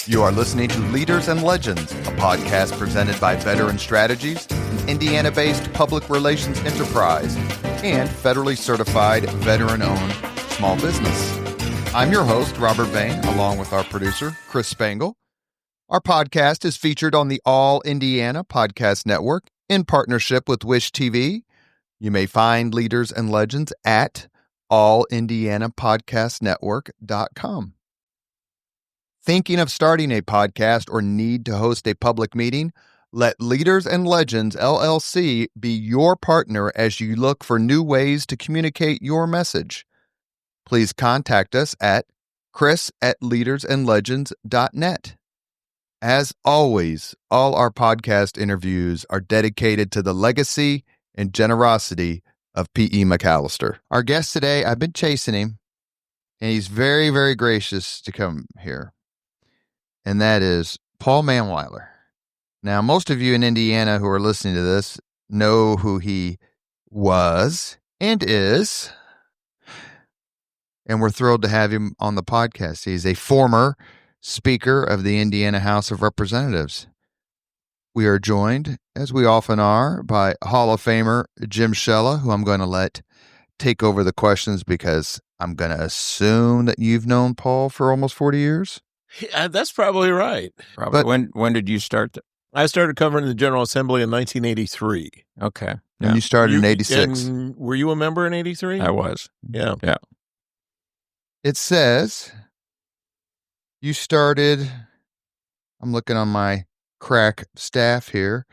You are listening to Leaders and Legends, a podcast presented by Veteran Strategies, an Indiana-based public relations enterprise, and federally certified veteran-owned small business. I'm your host, Robert Bain, along with our producer, Chris Spangle. Our podcast is featured on the All Indiana Podcast Network in partnership with Wish TV. You may find Leaders and Legends at allindianapodcastnetwork.com. Thinking of starting a podcast or need to host a public meeting? Let Leaders and Legends, LLC be your partner as you look for new ways to communicate your message. Please contact us at chris@leadersandlegends.net. As always, all our podcast interviews are dedicated to the legacy and generosity of P.E. McAllister. Our guest today, I've been chasing him, and he's very, very gracious to come here. And that is Paul Mannweiller. Now, most of you in Indiana who are listening to this know who he was and is, and we're thrilled to have him on the podcast. He's a former Speaker of the Indiana House of Representatives. We are joined, as we often are, by Hall of Famer Jim Shella, who I'm going to let take over the questions because I'm going to assume that you've known Paul for almost 40 years. Yeah, that's probably right. Probably. But when did you start? I started covering the General Assembly in 1983. Okay. And you started in 86. Were you a member in 83? I was. Yeah. Yeah. It says you started, I'm looking on my crack staff here.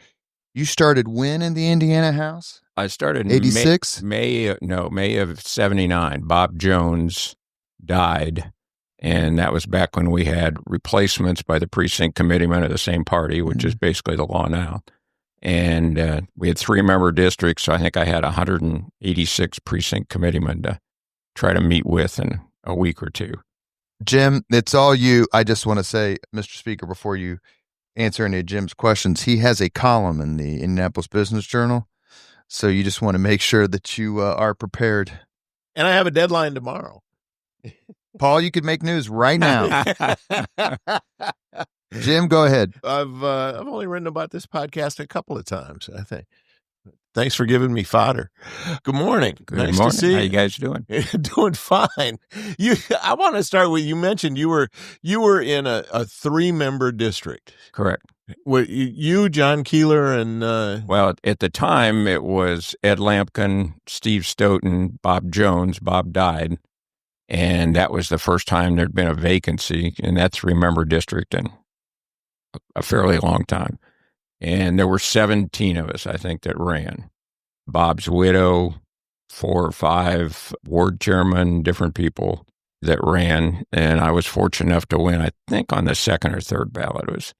You started when in the Indiana House? I started in 86? May of 79. Bob Jones died. And that was back when we had replacements by the precinct committeemen of the same party, which is basically the law now. And we had 3-member districts, so I think I had 186 precinct committeemen to try to meet with in a week or two. Jim, it's all you. I just want to say, Mr. Speaker, before you answer any of Jim's questions, he has a column in the Indianapolis Business Journal, so you just want to make sure that you are prepared. And I have a deadline tomorrow. Paul, you could make news right now. Jim, go ahead. I've only written about this podcast a couple of times, I think. Thanks for giving me fodder. Good morning. Good nice morning. to see you. How you guys doing? Doing fine. I want to start with, you mentioned you were in a 3-member district. Correct. You, John Keeler, and well, at the time it was Ed Lampkin, Steve Stoughton, Bob Jones. Bob died. And that was the first time there'd been a vacancy in that 3-member district in a fairly long time. And there were 17 of us, I think, that ran. Bob's widow, 4 or 5 ward chairmen, different people that ran. And I was fortunate enough to win, I think, on the 2nd or 3rd ballot. It was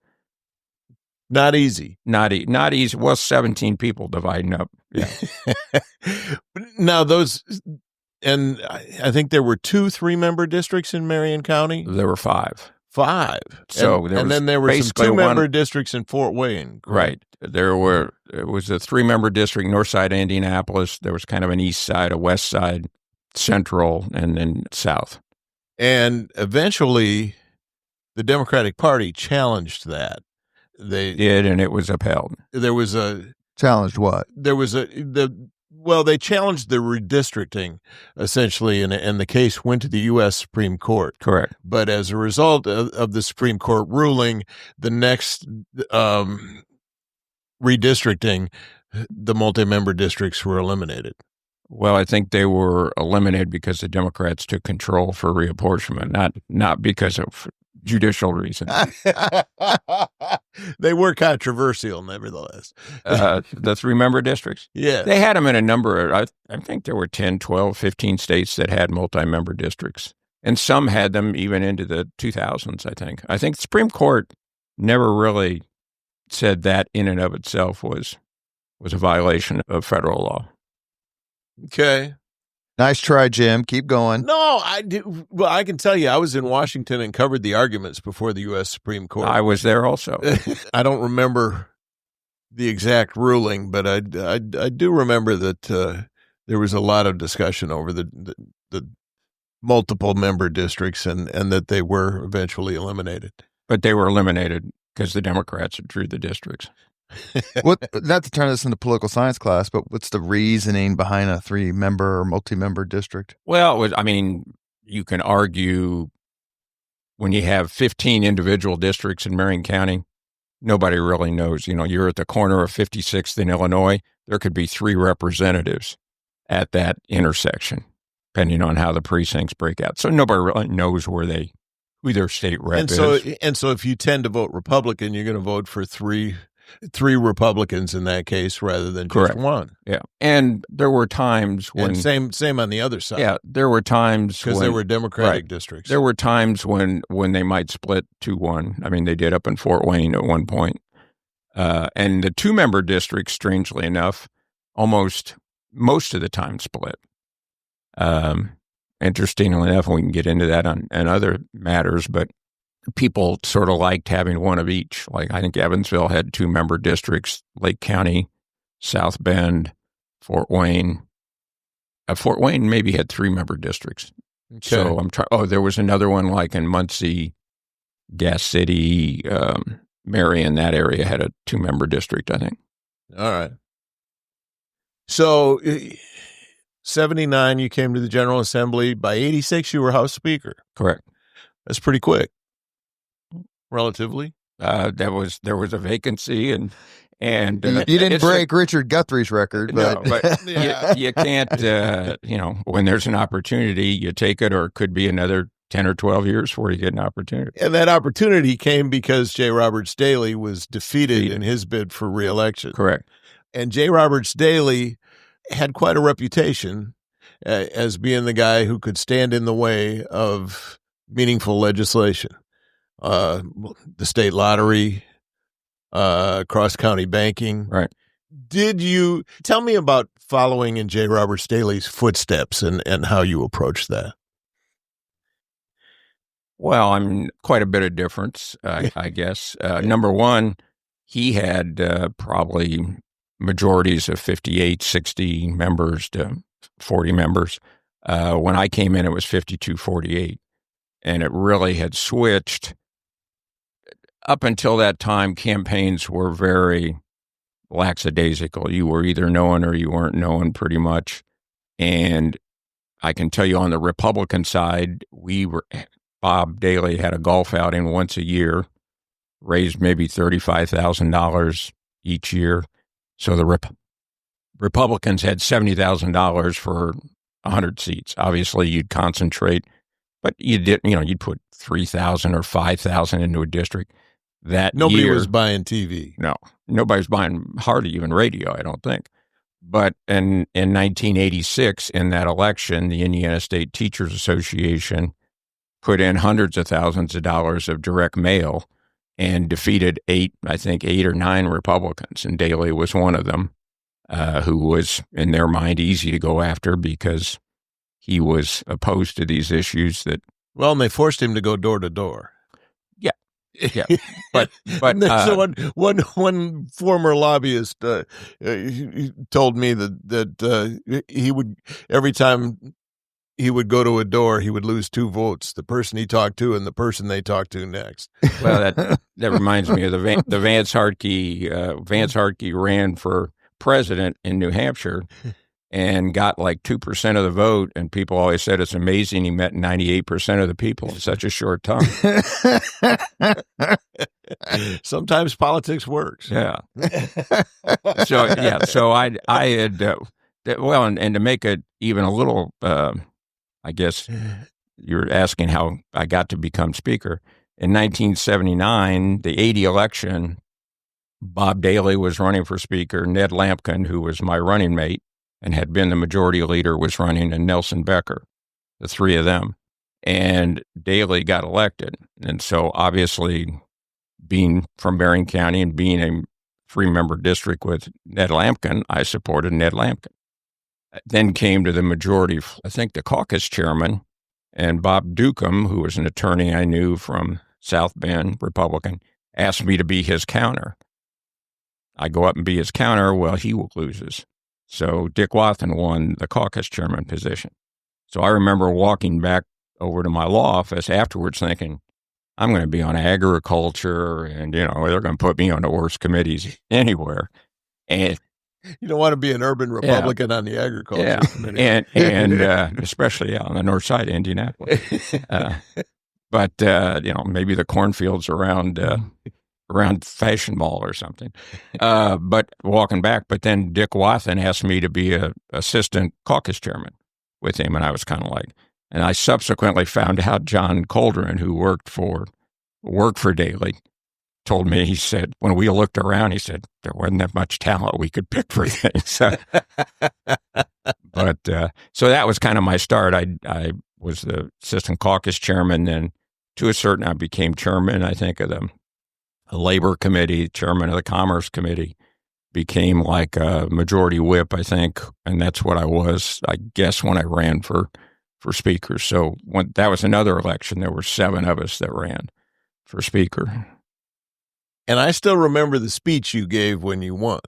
not easy. Not easy. Well, 17 people dividing up. Yeah. Now, those... And I think there were 2 3-member districts in Marion County. There were 5. 5. So then there were some 2-member districts in Fort Wayne. Correct? Right. It was a 3-member district, north side of Indianapolis. There was kind of an east side, a west side, central, and then south. And eventually, the Democratic Party challenged that. They did, and it was upheld. There was a... Challenged what? There was they challenged the redistricting, essentially, and the case went to the U.S. Supreme Court. Correct. But as a result of the Supreme Court ruling, the next redistricting, the multi-member districts were eliminated. Well, I think they were eliminated because the Democrats took control for reapportionment, not because of judicial reasons. They were controversial, nevertheless. The 3-member districts? Yeah. They had them in a number. I think there were 10, 12, 15 states that had multi-member districts. And some had them even into the 2000s, I think. I think the Supreme Court never really said that in and of itself was a violation of federal law. Okay. Nice try, Jim. Keep going. No, I do. Well, I can tell you, I was in Washington and covered the arguments before the U.S. Supreme Court. I was there also. I don't remember the exact ruling, but I do remember that there was a lot of discussion over the multiple member districts and that they were eventually eliminated. but they were eliminated because the Democrats had drew the districts. Not to turn this into political science class, but what's the reasoning behind a 3-member or multi-member district? Well, you can argue when you have 15 individual districts in Marion County, nobody really knows. You're at the corner of 56th in Illinois. There could be 3 representatives at that intersection, depending on how the precincts break out. So nobody really knows who their state rep is. And so if you tend to vote Republican, you're going to vote for three Republicans in that case rather than Correct. just one. Yeah. And there were times when... And same on the other side. Yeah, there were times because there were Democratic districts. There were times when they might split 2-1. I mean, they did up in Fort Wayne at one point. And the 2-member districts, strangely enough, most of the time split. Interestingly enough, we can get into that on other matters, but people sort of liked having one of each. Like I think Evansville had 2-member districts, Lake County, South Bend, Fort Wayne. Fort Wayne maybe had 3-member districts. Okay. So I'm trying. Oh, there was another one like in Muncie, Gas City, Marion. That area had a 2-member district, I think. All right. So 79, you came to the General Assembly. By 86, you were House Speaker. Correct. That's pretty quick. Relatively, there was a vacancy, and you didn't break Richard Guthrie's record, but, no, but you can't. When there's an opportunity, you take it, or it could be another 10 or 12 years before you get an opportunity. And that opportunity came because J. Roberts Daley was defeated in his bid for re-election. Correct. And J. Roberts Daley had quite a reputation as being the guy who could stand in the way of meaningful legislation. The state lottery, cross-county banking. Right. Did you tell me about following in J. Roberts Daley's footsteps and how you approached that? Well, quite a bit of difference, I guess. Number one, he had probably majorities of 58, 60 members to 40 members. When I came in, it was 52-48, and it really had switched. Up until that time, campaigns were very lackadaisical. You were either known or you weren't known, pretty much. And I can tell you on the Republican side, Bob Daley had a golf outing once a year, raised maybe $35,000 each year. So the Republicans had $70,000 for 100 seats. Obviously, you'd concentrate, but you'd put 3,000 or 5,000 into a district. Nobody was buying TV. No, nobody was buying hardly even radio, I don't think. But in 1986, in that election, the Indiana State Teachers Association put in hundreds of thousands of dollars of direct mail and defeated 8 or 9 Republicans, and Daley was one of them, who was, in their mind, easy to go after because he was opposed to these issues that... Well, and they forced him to go door to door. Yeah, but so one former lobbyist he told me that he would, every time he would go to a door, he would lose 2 votes: the person he talked to and the person they talked to next. Well, that reminds me of the Vance Hartke. Vance Hartke ran for president in New Hampshire and got like 2% of the vote, and people always said it's amazing he met 98% of the people in such a short time. Sometimes politics works. Yeah. So I had and to make it even a little, I guess you're asking how I got to become speaker. In 1979, the 80 election, Bob Daley was running for speaker. Ned Lampkin, who was my running mate and had been the majority leader, was running, and Nelson Becker, the 3 of them. And Daley got elected. And so obviously, being from Marion County and being a 3-member district with Ned Lampkin, I supported Ned Lampkin. Then came to the majority, I think the caucus chairman, and Bob Dukem, who was an attorney I knew from South Bend, Republican, asked me to be his counter. I go up and be his counter. Well, he loses. So Dick Wathen won the caucus chairman position. So I remember walking back over to my law office afterwards thinking, I'm going to be on agriculture, and they're going to put me on the worst committees anywhere. And you don't want to be an urban Republican on the agriculture committee, and especially on the north side of Indianapolis. But maybe the cornfields around Fashion Mall or something. But walking back, but then Dick Wathen asked me to be a assistant caucus chairman with him, and I was kind of like. And I subsequently found out John Coldren, who worked for Daley, told me, he said, when we looked around, he said, there wasn't that much talent we could pick for things. So that was kind of my start. I was the assistant caucus chairman, then to a certain, I became chairman, I think, of the Labor Committee, chairman of the Commerce Committee, became like a majority whip, I think, and that's what I was, I guess, when I ran for speaker. So that was another election. There were 7 of us that ran for speaker. And I still remember the speech you gave when you won.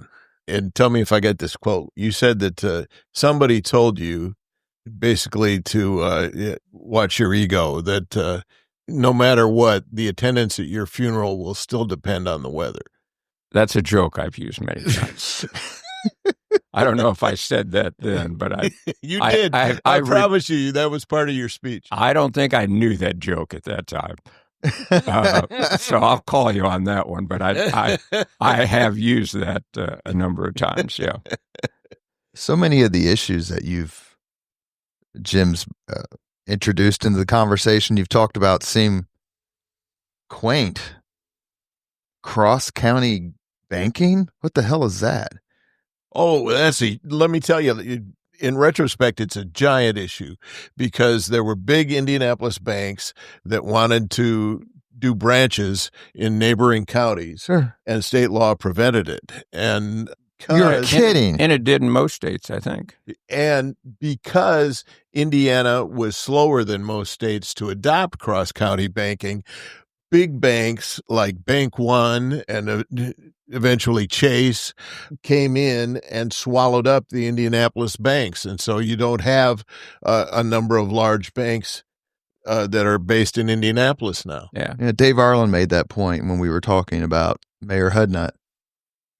And tell me if I get this quote. You said that somebody told you basically to watch your ego, that no matter what, the attendance at your funeral will still depend on the weather. That's a joke I've used many times. I don't know if I said that then, but you did. I promise you that was part of your speech. I don't think I knew that joke at that time. So I'll call you on that one, but I have used that a number of times. Yeah. So many of the issues that Jim's introduced into the conversation you've talked about seem quaint. Cross-county banking? What the hell is that? Oh, let me tell you, in retrospect, it's a giant issue because there were big Indianapolis banks that wanted to do branches in neighboring counties, sure, and state law prevented it. And you're kidding. And it did in most states, I think. And because Indiana was slower than most states to adopt cross-county banking, big banks like Bank One and eventually Chase came in and swallowed up the Indianapolis banks. And so you don't have a number of large banks that are based in Indianapolis now. Yeah. Dave Arlen made that point when we were talking about Mayor Hudnut.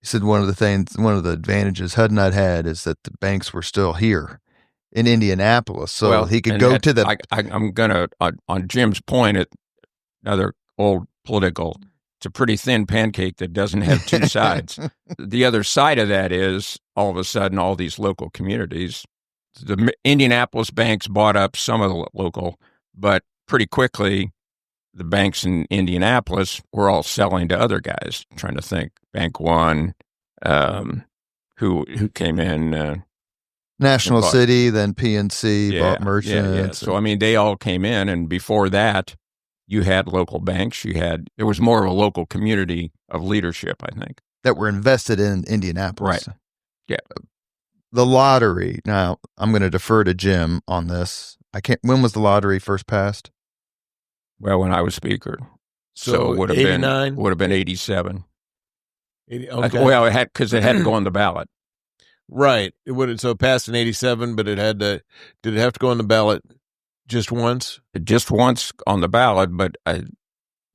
He said one of the advantages Hudnut had is that the banks were still here in Indianapolis. So he could go to the... I'm going to, on Jim's point, another old political, it's a pretty thin pancake that doesn't have two sides. The other side of that is, all of a sudden, all these local communities, the Indianapolis banks bought up some of the local, but pretty quickly, the banks in Indianapolis were all selling to other guys. I'm trying to think, Bank One, who came in, National City, then PNC, bought Merchants. Yeah. So they all came in, and before that, you had local banks. There was more of a local community of leadership, I think, that were invested in Indianapolis. Right. Yeah. The lottery. Now, I'm going to defer to Jim on this. When was the lottery first passed? Well, when I was speaker. So it would have 89? been 87. 80, okay. Well, it had to go on the ballot. Right. So it passed in 87, but did it have to go on the ballot just once? Just once on the ballot, but I'm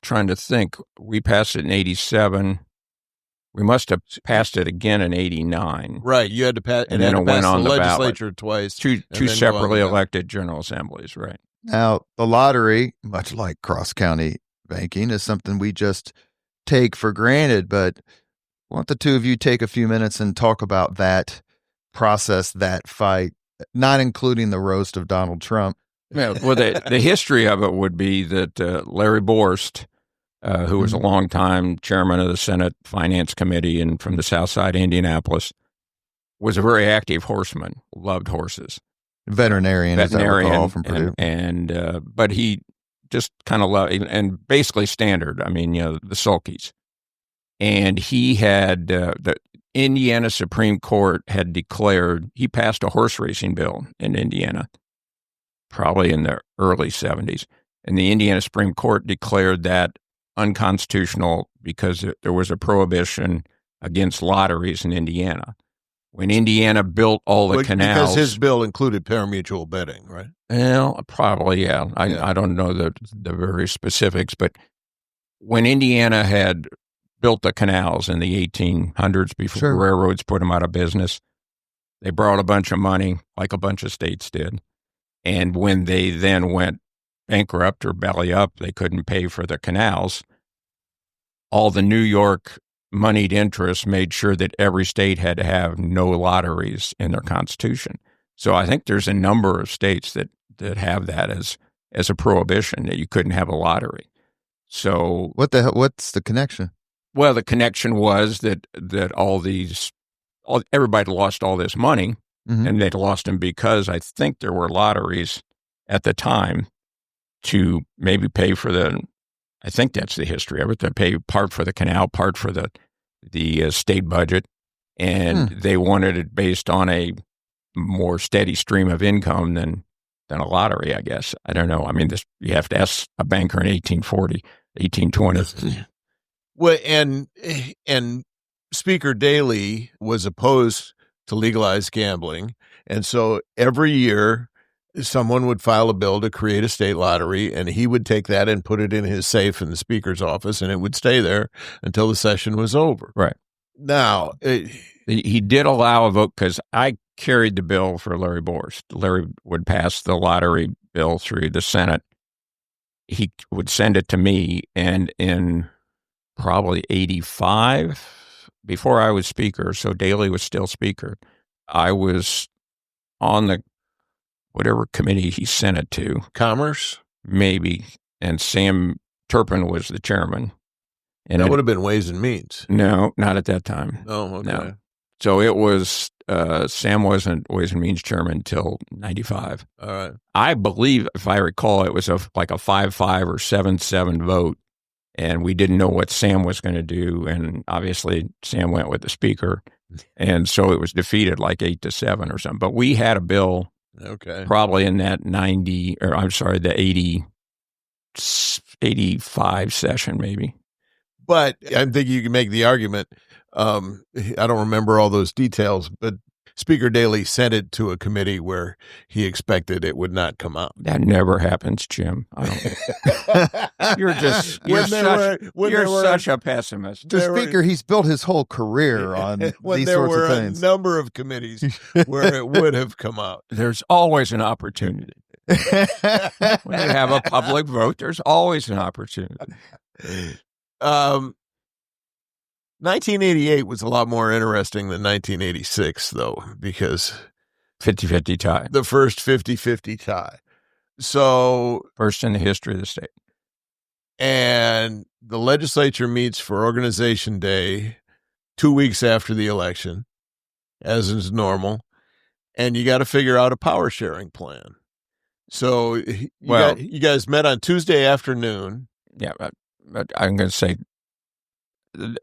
trying to think. We passed it in 87. We must have passed it again in 89. Right. You had to pass, and then it went on the legislature ballot. Twice. Two separately elected general assemblies, right. Now, the lottery, much like cross-county banking, is something we just take for granted, but why don't the two of you take a few minutes and talk about that process, that fight, not including the roast of Donald Trump? Yeah, well, the history of it would be that Larry Borst, who was a longtime chairman of the Senate Finance Committee and from the south side of Indianapolis, was a very active horseman, loved horses. Veterinarian, as I recall, from Purdue. But he just kind of loved, and basically standard, the sulkies. And he had, the Indiana Supreme Court had declared, he passed a horse racing bill in Indiana, probably in the early 70s. And the Indiana Supreme Court declared that unconstitutional because there was a prohibition against lotteries in Indiana. When Indiana built all the canals. Because his bill included pari-mutuel betting, right? Well, probably, yeah. I don't know the very specifics, but when Indiana had built the canals in the 1800s before Sure. railroads put them out of business, they borrowed a bunch of money, like a bunch of states did. And when they then went bankrupt or belly up, they couldn't pay for the canals. All the New York moneyed interests made sure that every state had to have no lotteries in their constitution. So I think there's a number of states that have that as a prohibition, that you couldn't have a lottery. So what's the connection? Well, the connection was that everybody lost all this money, and they'd lost them because I think there were lotteries at the time to maybe pay for I think that's the history of it, to pay part for the canal, part for the state budget, and they wanted it based on a more steady stream of income than a lottery, I guess. I don't know. I mean, you have to ask a banker in 1840, 1820. Well, and Speaker Daley was opposed to legalized gambling, and so every year someone would file a bill to create a state lottery, and he would take that and put it in his safe in the Speaker's office, and it would stay there until the session was over. Right. Now, he did allow a vote because I carried the bill for Larry Borst. Larry would pass the lottery bill through the Senate. He would send it to me, and in probably 85, before I was Speaker, so Daley was still Speaker, I was on the whatever committee he sent it to. Commerce? Maybe. And Sam Turpin was the chairman. And that would have been Ways and Means. No, not at that time. Oh, okay. No. So it was, Sam wasn't Ways and Means chairman until 95. All right. I believe, if I recall, it was like a 5-5 or 7-7 vote. And we didn't know what Sam was going to do. And obviously, Sam went with the Speaker. And so it was defeated like 8-7 or something. But we had a bill, probably in that the 85 session, maybe. But I think you can make the argument. I don't remember all those details, but Speaker Daley sent it to a committee where he expected it would not come out. That never happens, Jim. You're such a pessimist. The Speaker, he's built his whole career on these sorts of things. There were a number of committees where it would have come out. There's always an opportunity. When you have a public vote, there's always an opportunity. 1988 was a lot more interesting than 1986, though, because 50-50 tie. The first 50-50 tie. So first in the history of the state. And the legislature meets for Organization Day 2 weeks after the election, as is normal, and you got to figure out a power sharing plan. So you guys met on Tuesday afternoon. Yeah, but I'm going to say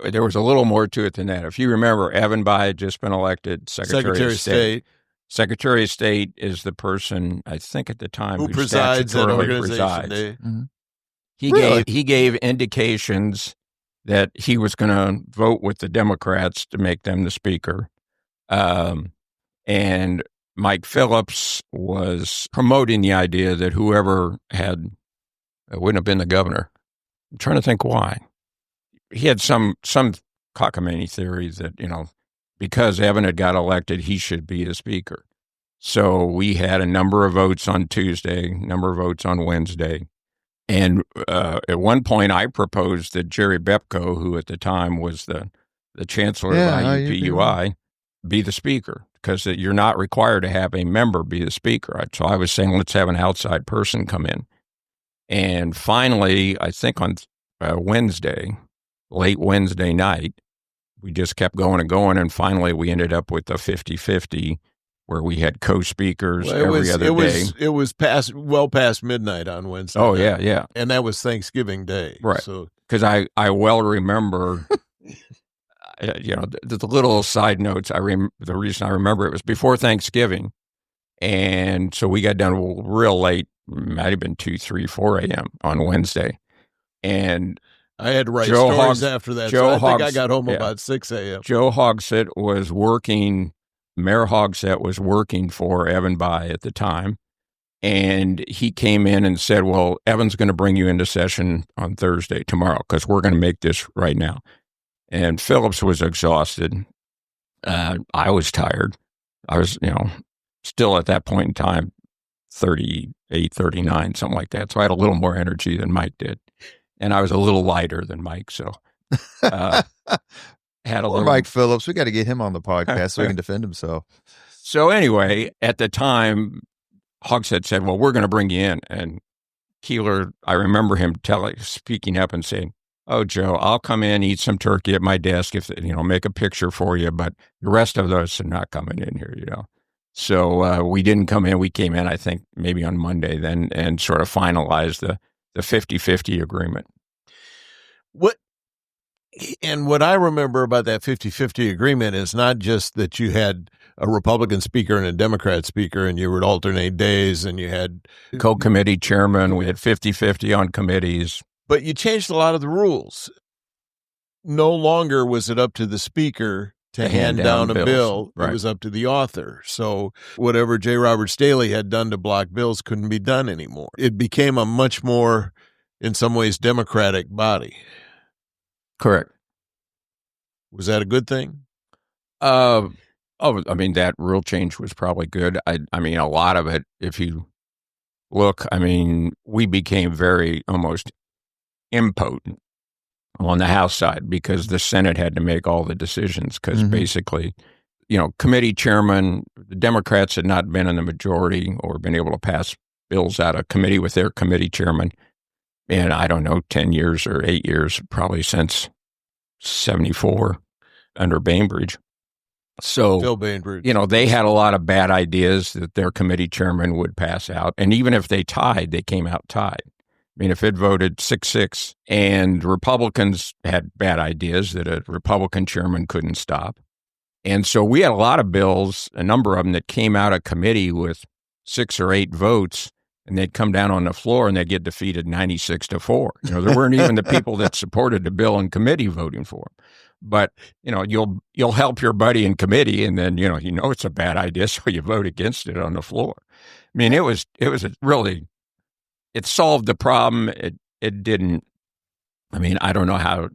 there was a little more to it than that. If you remember, Evan Bayh had just been elected Secretary of State. Secretary of State is the person, I think at the time, who presides at Organization presides. Day. Mm-hmm. He gave indications that he was going to vote with the Democrats to make them the Speaker. And Mike Phillips was promoting the idea that whoever it wouldn't have been the governor. I'm trying to think why. He had some cockamamie theory that, because Evan had got elected, he should be the Speaker. So we had a number of votes on Tuesday, a number of votes on Wednesday. And at one point, I proposed that Jerry Bepko, who at the time was the chancellor of IUPUI, be the Speaker, because you're not required to have a member be the Speaker. So I was saying, let's have an outside person come in. And finally, I think on Wednesday, late Wednesday night, we just kept going and going, and finally we ended up with a 50-50 where we had co-speakers every other day. It was well past midnight on Wednesday. Oh, night. Yeah. And that was Thanksgiving Day. Right. So, because I well remember, the little side notes, the reason I remember it was before Thanksgiving, and so we got done real late, might have been 2, 3, 4 a.m. on Wednesday, and I had to write stories after that, so I think I got home about 6 a.m. Joe Hogsett Mayor Hogsett was working for Evan Bayh at the time, And he came in and said, well, Evan's going to bring you into session on Thursday, tomorrow, because we're going to make this right now. And Phillips was exhausted. I was tired. I was, still at that point in time, 38, 39, something like that. So I had a little more energy than Mike did. And I was a little lighter than Mike. So had a little. Mike Phillips, we got to get him on the podcast so he can defend himself. So anyway, at the time, Hogshead said, well, we're going to bring you in. And Keeler, I remember him speaking up and saying, oh, Joe, I'll come in, eat some turkey at my desk, if make a picture for you, but the rest of those are not coming in here, So we didn't come in. We came in, I think, maybe on Monday then and sort of finalized the 50-50 agreement. What I remember about that 50-50 agreement is not just that you had a Republican speaker and a Democrat speaker and you would alternate days and you had co-committee chairman. We had 50-50 on committees. But you changed a lot of the rules. No longer was it up to the speaker to hand down a bill. Right. It was up to the author. So whatever J. Robert Staley had done to block bills couldn't be done anymore. It became a much more, in some ways, democratic body. Correct. Was that a good thing? That rule change was probably good. I mean, a lot of it, if you look, we became very almost impotent on the House side because the Senate had to make all the decisions because basically, committee chairman, the Democrats had not been in the majority or been able to pass bills out of committee with their committee chairman in, 10 years or 8 years, probably since 74 under Bainbridge. So, Phil Bainbridge. They had a lot of bad ideas that their committee chairman would pass out. And even if they tied, they came out tied. If it voted 6-6 and Republicans had bad ideas that a Republican chairman couldn't stop. And so we had a lot of bills, a number of them that came out of committee with 6 or 8 votes, and they'd come down on the floor and they'd get defeated 96-4. There weren't even the people that supported the bill in committee voting for them. But, you'll help your buddy in committee and then, it's a bad idea, so you vote against it on the floor. It was really... It solved the problem. It didn't. I don't know how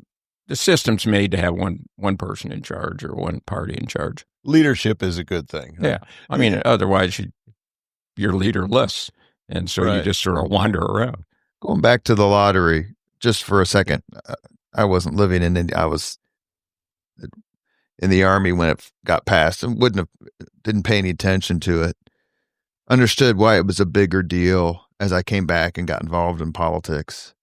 the system's made to have one person in charge or one party in charge. Leadership is a good thing. Huh? Yeah. Otherwise you're leaderless. And so you just sort of wander around. Going back to the lottery just for a second. I wasn't living in India. I was in the Army when it got passed and didn't pay any attention to it. Understood why it was a bigger deal as I came back and got involved in politics.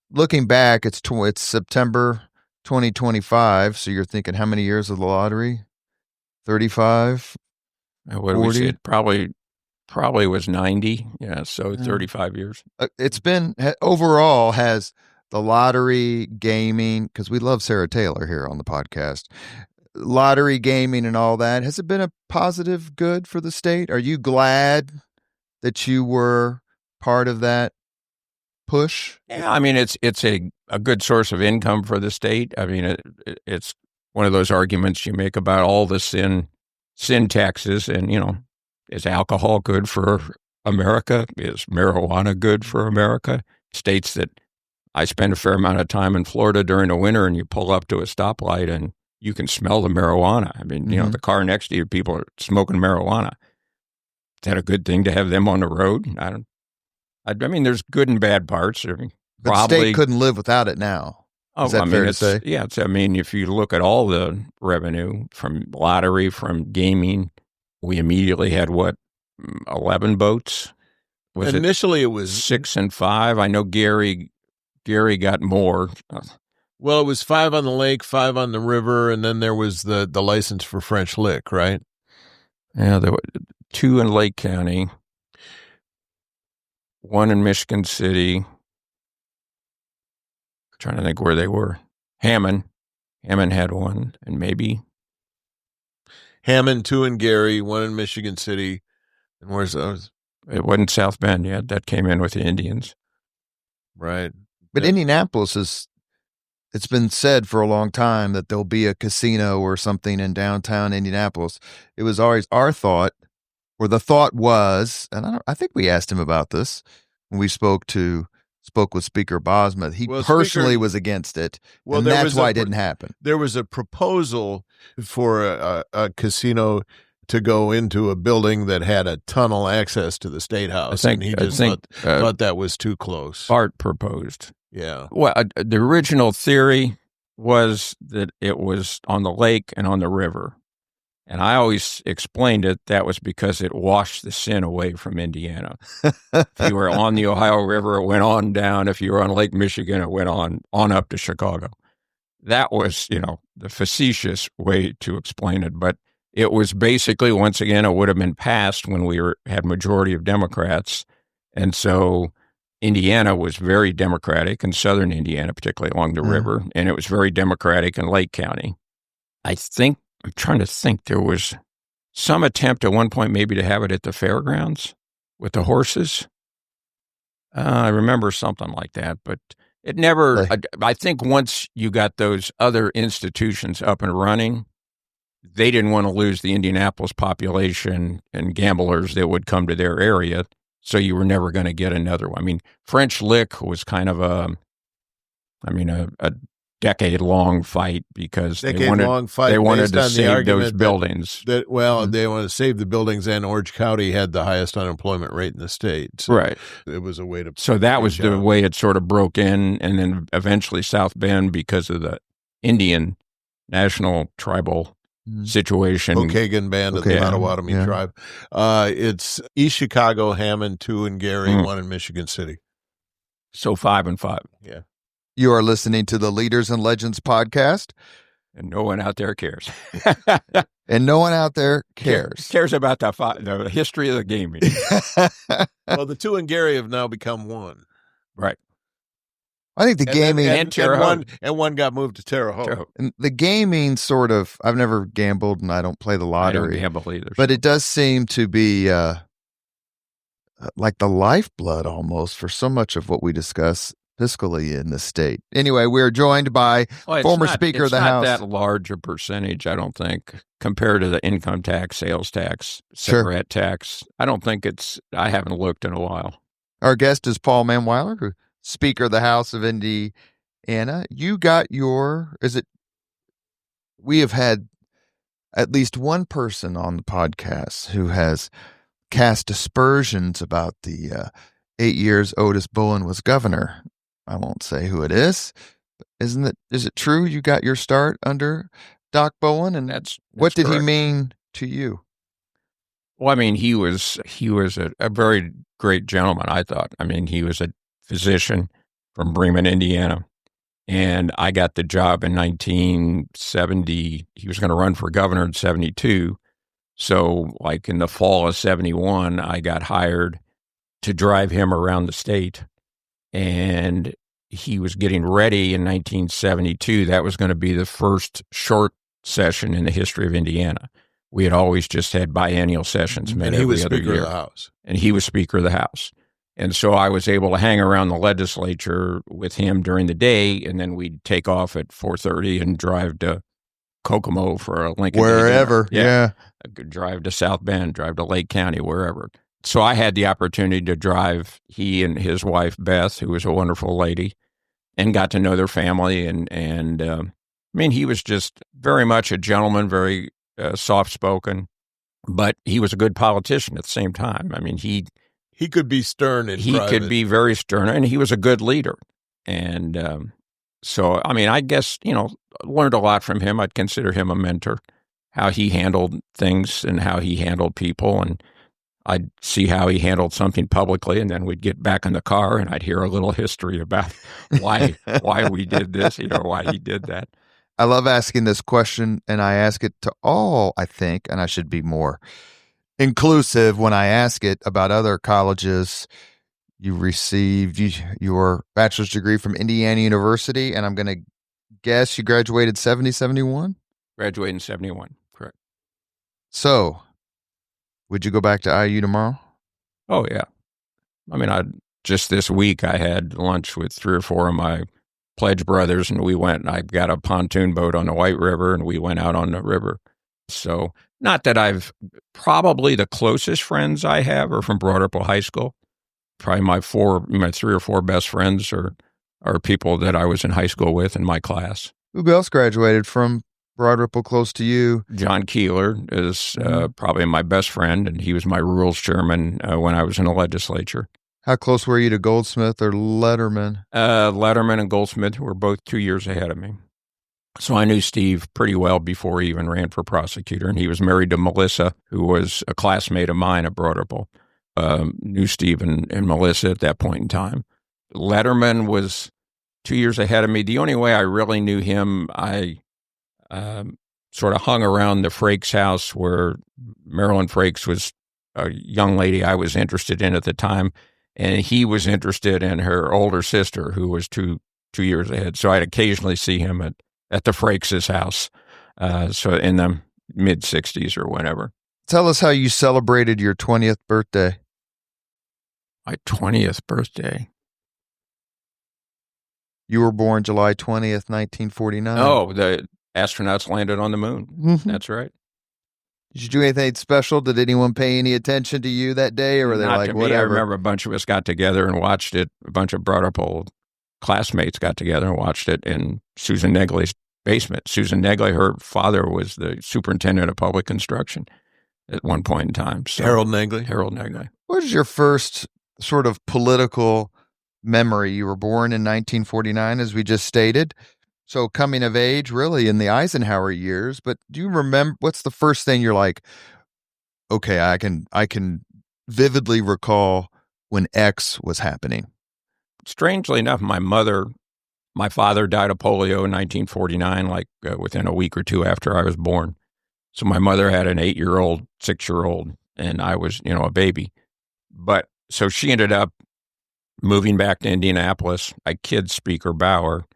Looking back, it's September 2025, so you're thinking how many years of the lottery? 35? What do we say? It probably was 90. Yeah, so 35 years. It's been, overall, has the lottery, gaming, because we love Sarah Taylor here on the podcast, lottery, gaming, and all that, has it been a positive good for the state? Are you glad that you were part of that push? Yeah, it's a good source of income for the state. It's one of those arguments you make about all the sin taxes and, is alcohol good for America? Is marijuana good for America? States that I spend a fair amount of time in Florida during the winter and you pull up to a stoplight and you can smell the marijuana. The car next to you, people are smoking marijuana. Is that a good thing to have them on the road? There's good and bad parts. But the state couldn't live without it now. Is that fair to say? Yeah. If you look at all the revenue from lottery, from gaming, we immediately had 11 boats? Initially, it was 6 and 5. I know Gary got more. Well, it was 5 on the lake, 5 on the river, and then there was the license for French Lick, right? Yeah, there were 2 in Lake County, 1 in Michigan City. I'm trying to think where they were. Hammond had 1, and maybe Hammond, 2 in Gary, 1 in Michigan City. And where's those? It wasn't South Bend yet. That came in with the Indians. Right. But Indianapolis it's been said for a long time that there'll be a casino or something in downtown Indianapolis. It was always our thought or the thought was, and I think we asked him about this when we spoke with Speaker Bosma. He personally was against it, and that's why it didn't happen. There was a proposal for a casino to go into a building that had a tunnel access to the State House, and he just thought that was too close. Bart proposed. Yeah. Well, the original theory was that it was on the lake and on the river. And I always explained that was because it washed the sin away from Indiana. If you were on the Ohio River, it went on down. If you were on Lake Michigan, it went on up to Chicago. That was, the facetious way to explain it. But it was basically, once again, it would have been passed when we had majority of Democrats. And so Indiana was very Democratic, and southern Indiana, particularly along the river, and it was very Democratic in Lake County. I'm trying to think, there was some attempt at one point maybe to have it at the fairgrounds with the horses. I remember something like that, but it never, I think once you got those other institutions up and running, they didn't want to lose the Indianapolis population and gamblers that would come to their area. So you were never going to get another one. I mean, French Lick was kind of a decade-long fight because they wanted to save those buildings. They wanted to save the buildings, and Orange County had the highest unemployment rate in the state. So right. It was a way to... So that was the way it sort of broke in, and then eventually South Bend, because of the Indian National Tribal situation. Pokagon Band of the Potawatomi tribe. It's East Chicago, Hammond, 2 in Gary, 1 in Michigan City. So 5 and 5. Yeah. You are listening to the Leaders and Legends podcast. And no one out there cares. And no one out there cares. Cares about the history of the gaming. Well, the 2 in Gary have now become 1. Right. I think the gaming and one got moved to Terre Haute. And the gaming sort of, I've never gambled and I don't play the lottery. I don't gamble either. But it does seem to be like the lifeblood almost for so much of what we discuss fiscally in the state. Anyway, we're joined by former Speaker of the House. It's not that large a percentage, I don't think, compared to the income tax, sales tax, cigarette tax. I don't think I haven't looked in a while. Our guest is Paul Mannweiller, who Speaker of the House of Indiana. You got we have had at least one person on the podcast who has cast aspersions about the 8 years Otis Bowen was governor. I won't say who it is. Is it true you got your start under Doc Bowen? And that's what did correct. he mean to you? Well, I mean, he was a very great gentleman, I thought. I mean, he was a physician from Bremen, Indiana. And I got the job in 1970. He was going to run for governor in 72. So like in the fall of 71, I got hired to drive him around the state. And he was getting ready in 1972. That was going to be the first short session in the history of Indiana. We had always just had biennial sessions met every other year. And he was Speaker of the House. And he was Speaker of the House. And so I was able to hang around the legislature with him during the day, and then we'd take off at 4:30 and drive to Kokomo for a Lincoln wherever. Day dinner. Yeah. I could drive to South Bend, drive to Lake County, wherever. So I had the opportunity to drive he and his wife, Beth, who was a wonderful lady, and got to know their family. And I mean, he was just very much a gentleman, very soft-spoken, but he was a good politician at the same time. I mean, he could be stern in private. He could be very stern, and he was a good leader. And so, I mean, I guess, learned a lot from him. I'd consider him a mentor, how he handled things and how he handled people. And I'd see how he handled something publicly, and then we'd get back in the car, and I'd hear a little history about why we did this, why he did that. I love asking this question, and I ask it to all, I think, and I should be more inclusive when I ask it about other colleges. You received your bachelor's degree from Indiana University, and I'm going to guess you graduated 71? Graduated in 71, correct. So, would you go back to IU tomorrow? Oh, yeah. I mean, just this week I had lunch with 3 or 4 of my pledge brothers, and we went, and I got a pontoon boat on the White River, and we went out on the river. So Not that probably the closest friends I have are from Broad Ripple High School. Probably my 3 or 4 best friends are people that I was in high school with in my class. Who else graduated from Broad Ripple close to you? John Keeler is probably my best friend, and he was my rules chairman when I was in the legislature. How close were you to Goldsmith or Letterman? Letterman and Goldsmith were both 2 years ahead of me. So I knew Steve pretty well before he even ran for prosecutor, and he was married to Melissa, who was a classmate of mine at Broad Ripple. Knew Steve and Melissa at that point in time. Letterman was 2 years ahead of me. The only way I really knew him, I sort of hung around the Frakes house where Marilyn Frakes was a young lady I was interested in at the time, and he was interested in her older sister, who was two years ahead. So I'd occasionally see him at the Frakes' house, so in the mid-'60s or whenever. Tell us how you celebrated your 20th birthday. My 20th birthday. You were born July 20th, 1949. Oh, the astronauts landed on the moon. Mm-hmm. That's right. Did you do anything special? Did anyone pay any attention to you that day, or were they Not like, to me. whatever? I remember a bunch of us got together and watched it. A bunch of Broad Ripple classmates got together and watched it in Susan Negley's basement. Susan Negley, her father was the superintendent of public instruction at one point in time. So, Harold Negley. Harold Negley. What is your first sort of political memory? You were born in 1949, as we just stated. So coming of age, really, in the Eisenhower years. But do you remember, what's the first thing you're like, okay, I can vividly recall when X was happening? Strangely enough, my father died of polio in 1949, within a week or two after I was born. So my mother had an 8-year-old, 6-year-old, and I was, a baby. But so she ended up moving back to Indianapolis. I kid Speaker Bauer.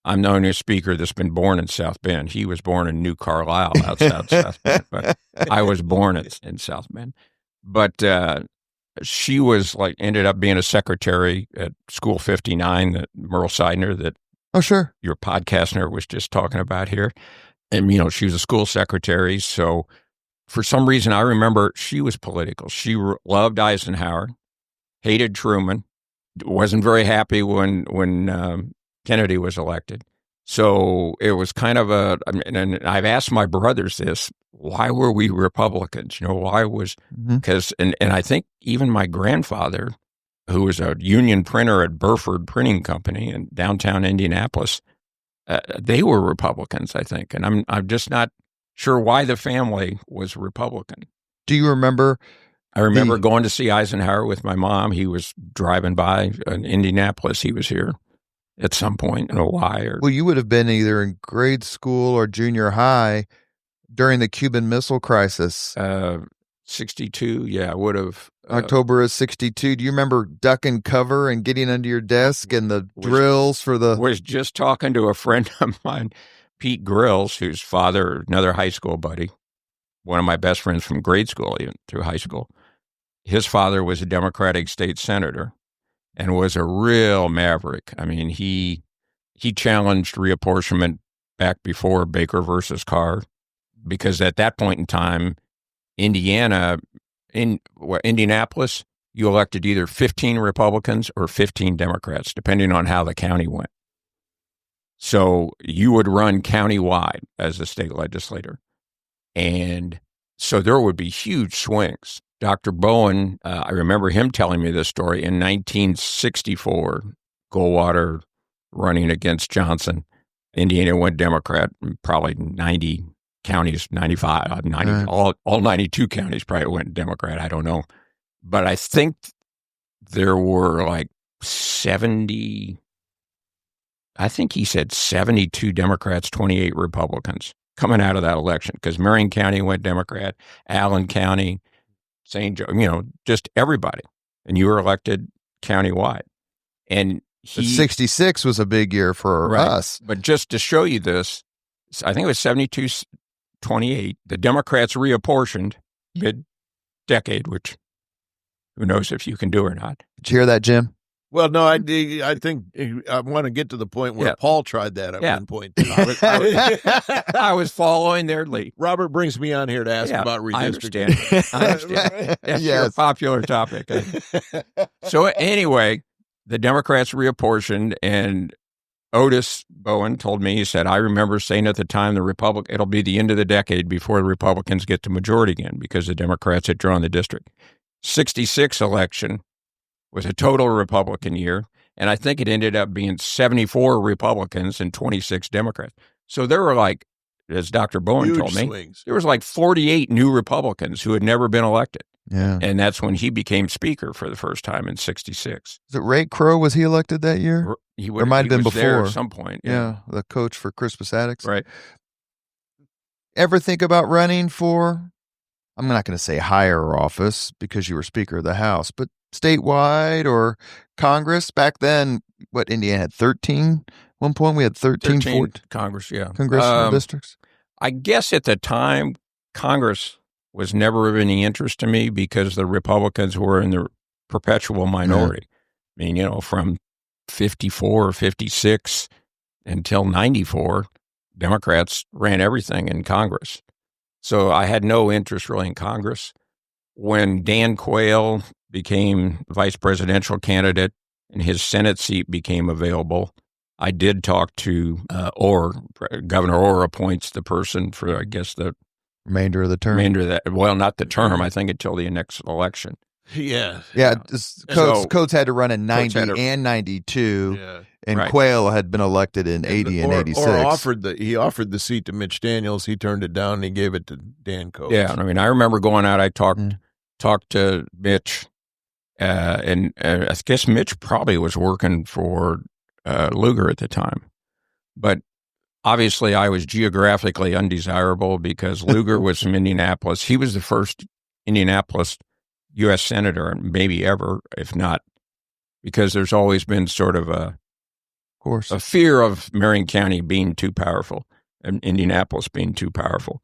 I'm the only speaker that's been born in South Bend. He was born in New Carlisle outside South Bend, but I was born in South Bend. But she was ended up being a secretary at School 59, that Merle Seidner, that Oh, sure. your podcaster was just talking about here. And, she was a school secretary. So for some reason, I remember she was political. She loved Eisenhower, hated Truman, wasn't very happy when Kennedy was elected. So it was kind of and I've asked my brothers this, why were we Republicans? Why was, because, and I think even my grandfather, who was a union printer at Burford Printing Company in downtown Indianapolis, they were Republicans, I think. And I'm just not sure why the family was Republican. Do you remember? I remember going to see Eisenhower with my mom. He was driving by in Indianapolis. He was here at some point. I don't know why. Well, you would have been either in grade school or junior high during the Cuban Missile Crisis. 62, yeah, I would have. October of 62. Do you remember ducking cover and getting under your desk and the drills for the... Was just talking to a friend of mine, Pete Grills, whose father, another high school buddy, one of my best friends from grade school, even through high school. His father was a Democratic state senator and was a real maverick. I mean, he challenged reapportionment back before Baker versus Carr, because at that point in time, Indianapolis, you elected either 15 Republicans or 15 Democrats, depending on how the county went. So you would run countywide as a state legislator. And so there would be huge swings. Dr. Bowen, I remember him telling me this story in 1964, Goldwater running against Johnson. Indiana went Democrat, probably 90 counties, 95, 90, all 92 counties probably went Democrat. I don't know. But I think there were 70, I think he said 72 Democrats, 28 Republicans coming out of that election, because Marion County went Democrat, Allen County, St. Joe, just everybody. And you were elected countywide. And 66 was a big year for us. But just to show you this, I think it was 72-28. The Democrats reapportioned mid-decade, which who knows if you can do or not. Did you hear that, Jim? Well, no, I think I want to get to the point where Paul tried that at one point. Too. I was following their lead. Robert brings me on here to ask about redistricting. I understand. That's your popular topic. So anyway, the Democrats reapportioned, and Otis Bowen told me, he said, I remember saying at the time, it'll be the end of the decade before the Republicans get to majority again because the Democrats had drawn the district. 66 election was a total Republican year, and I think it ended up being 74 Republicans and 26 Democrats. So there were like, as Dr. Bowen told me, swings. There was like 48 new Republicans who had never been elected. Yeah. And that's when he became speaker for the first time in 66. Is it Ray Crow? Was he elected that year? There might have been before. There at some point. Yeah, the coach for Crispus Attucks. Right. Ever think about running for, I'm not going to say higher office because you were Speaker of the House, but statewide or Congress? Back then, Indiana had 13? One point we had 13 Congress, yeah. Congressional districts. I guess at the time, Congress was never of any interest to me because the Republicans were in the perpetual minority. I mean, from 54 or 56 until 94, Democrats ran everything in Congress. So I had no interest really in Congress. When Dan Quayle became vice presidential candidate and his Senate seat became available, I did talk to Orr. Governor Orr appoints the person for, I guess, the remainder of the term. Well, not the term, I think until the next election. Yeah. Coates had to run in 90 and 92, and Quayle had been elected in 80 and 86. He offered the seat to Mitch Daniels. He turned it down, and he gave it to Dan Coates. Yeah, I mean, I remember going out, I talked to Mitch, and I guess Mitch probably was working for Lugar at the time. But obviously, I was geographically undesirable because Lugar was from Indianapolis. He was the first Indianapolis U.S. Senator, maybe ever, if not, because there's always been sort of a fear of Marion County being too powerful and Indianapolis being too powerful.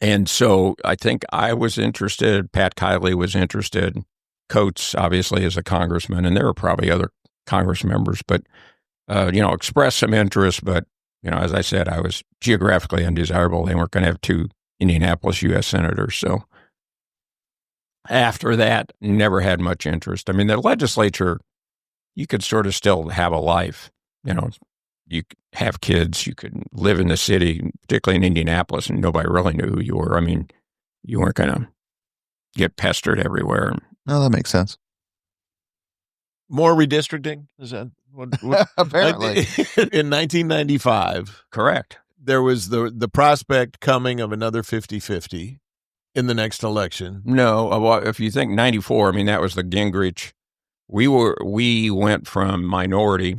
And so I think I was interested. Pat Kiley was interested. Coates, obviously, is a congressman, and there were probably other Congress members, but, expressed some interest. But, as I said, I was geographically undesirable. They weren't going to have two Indianapolis U.S. senators. So after that, never had much interest. I mean, the legislature, you could sort of still have a life. You have kids, you could live in the city, particularly in Indianapolis, and nobody really knew who you were. I mean, you weren't going to get pestered everywhere. No, that makes sense. More redistricting? Is that what apparently. In 1995. Correct. There was the prospect coming of another 50-50 in the next election. No, if you think 94, I mean, that was the Gingrich. We went from minority,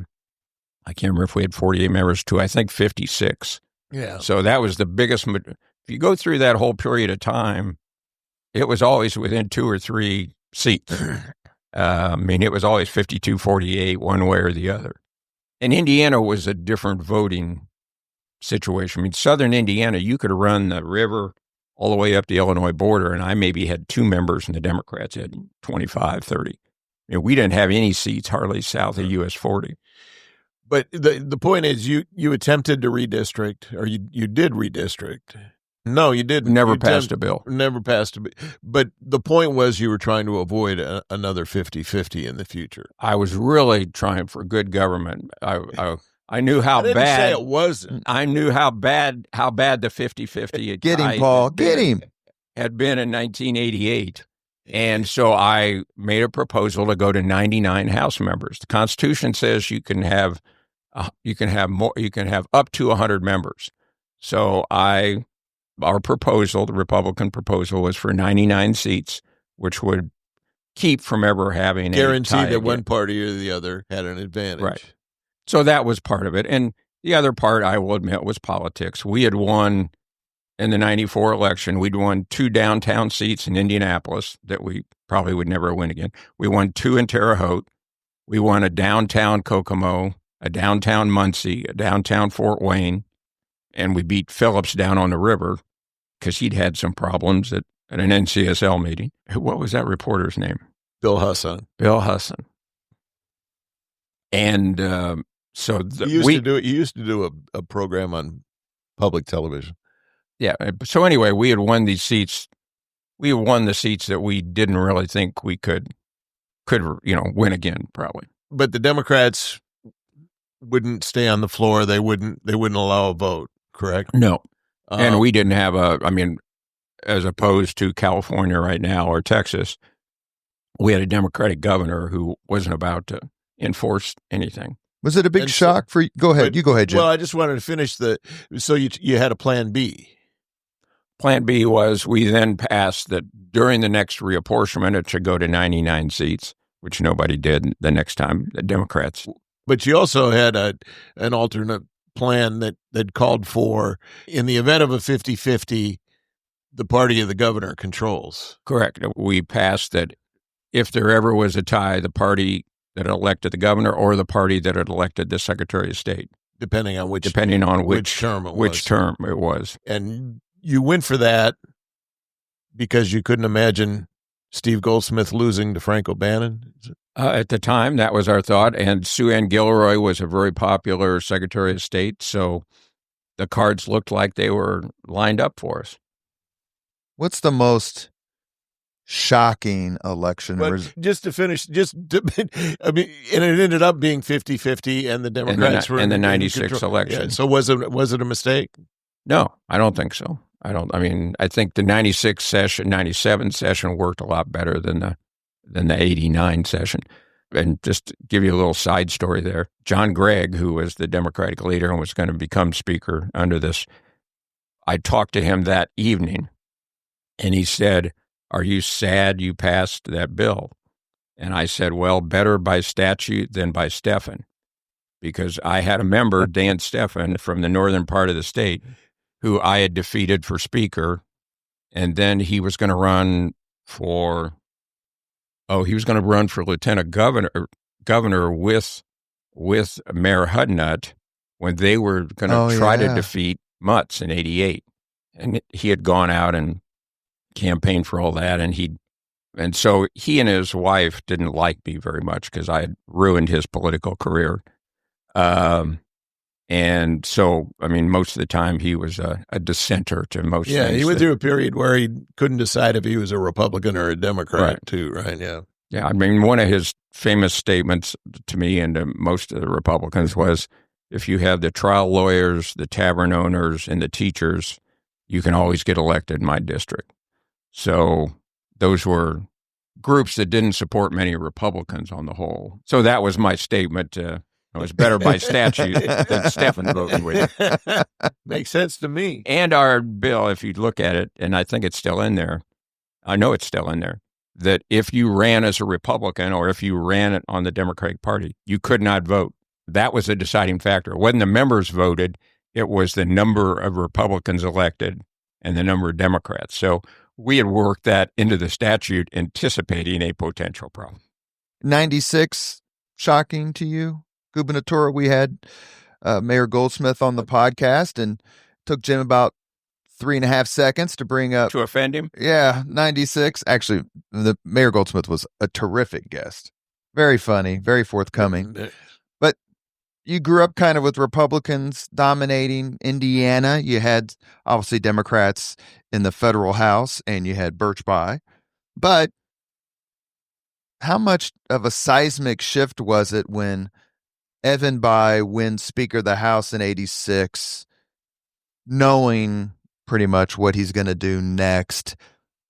I can't remember if we had 48 members, to I think 56. Yeah. So that was the biggest. If you go through that whole period of time, it was always within 2 or 3 seats. I mean, it was always 52-48, one way or the other. And Indiana was a different voting situation. I mean, southern Indiana, you could run the river all the way up the Illinois border, and I maybe had 2 members, and the Democrats had 25, 30. I mean, we didn't have any seats hardly south of US 40. But the point is, you attempted to redistrict, or you did redistrict. No, you didn't. Never passed a bill. Never passed a bill. But the point was you were trying to avoid another 50-50 in the future. I was really trying for good government. I knew how I didn't bad say it wasn't. I knew how bad the 50-50 Get him, Paul. Get him. Had been in 1988. And so I made a proposal to go to 99 House members. The Constitution says you can have up to 100 members. So our proposal, the Republican proposal, was for 99 seats, which would keep from ever having guarantee that one party or the other had an advantage. Right. So that was part of it. And the other part, I will admit, was politics. We had won in the 94 election, we'd won 2 downtown seats in Indianapolis that we probably would never win again. We won 2 in Terre Haute. We won a downtown Kokomo, a downtown Muncie, a downtown Fort Wayne, and we beat Phillips down on the river because he'd had some problems at an NCSL meeting. What was that reporter's name? Bill Husson. Bill Husson. And so You used to do a program on public television. Yeah. So anyway, we had won these seats. We won the seats that we didn't really think we could win again, probably. But the Democrats wouldn't stay on the floor. They wouldn't allow a vote, correct? No. And we didn't have as opposed to California right now or Texas, we had a Democratic governor who wasn't about to enforce anything. Was it a big shock for you? Go ahead. You go ahead, Jim. Well, I just wanted to finish so you had a plan B. Plan B was we then passed that during the next reapportionment, it should go to 99 seats, which nobody did the next time, the Democrats. But you also had an alternate plan that called for, in the event of a 50-50, the party of the governor controls. Correct. We passed that if there ever was a tie, the party that elected the governor or the party that had elected the Secretary of State. Depending on which term it was. And you went for that because you couldn't imagine Steve Goldsmith losing to Frank O'Bannon? At the time, that was our thought. And Sue Ann Gilroy was a very popular Secretary of State, so the cards looked like they were lined up for us. What's the most shocking election? Just to finish, and it ended up being 50-50, and the Democrats were in the 96 election. Yeah, so was it a mistake? No, I don't think so. I think the 96 session, 97 session worked a lot better than the 89 session. And just to give you a little side story there, John Gregg, who was the Democratic leader and was going to become speaker under this, I talked to him that evening, and he said, "Are you sad you passed that bill?" And I said, "Well, better by statute than by Stephan," because I had a member, Dan Stephan, from the northern part of the state, who I had defeated for speaker, and then he was going to run for lieutenant governor with Mayor Hudnut when they were going to try to defeat Mutz in 88. And he had gone out and campaigned for all that, and so he and his wife didn't like me very much because I had ruined his political career. And so, most of the time he was a dissenter to most things. Yeah, he went through a period where he couldn't decide if he was a Republican or a Democrat, too, right? Yeah. Yeah, one of his famous statements to me and to most of the Republicans was, if you have the trial lawyers, the tavern owners, and the teachers, you can always get elected in my district. So those were groups that didn't support many Republicans on the whole. So that was my statement. It was better by statute than Stephan voted with. Makes sense to me. And our bill, if you look at it, and I think it's still in there, I know it's still in there, that if you ran as a Republican or if you ran it on the Democratic Party, you could not vote. That was a deciding factor. It wasn't the members voted, it was the number of Republicans elected and the number of Democrats. So we had worked that into the statute anticipating a potential problem. 96, shocking to you? Gubernatorial, we had Mayor Goldsmith on the podcast, and took Jim about 3.5 seconds to bring up. To offend him? Yeah, 96. Actually, the Mayor Goldsmith was a terrific guest. Very funny, very forthcoming. But you grew up kind of with Republicans dominating Indiana. You had, obviously, Democrats in the federal House, and you had Birch Bayh. But how much of a seismic shift was it when Evan Bayh wins Speaker of the House in 86, knowing pretty much what he's going to do next?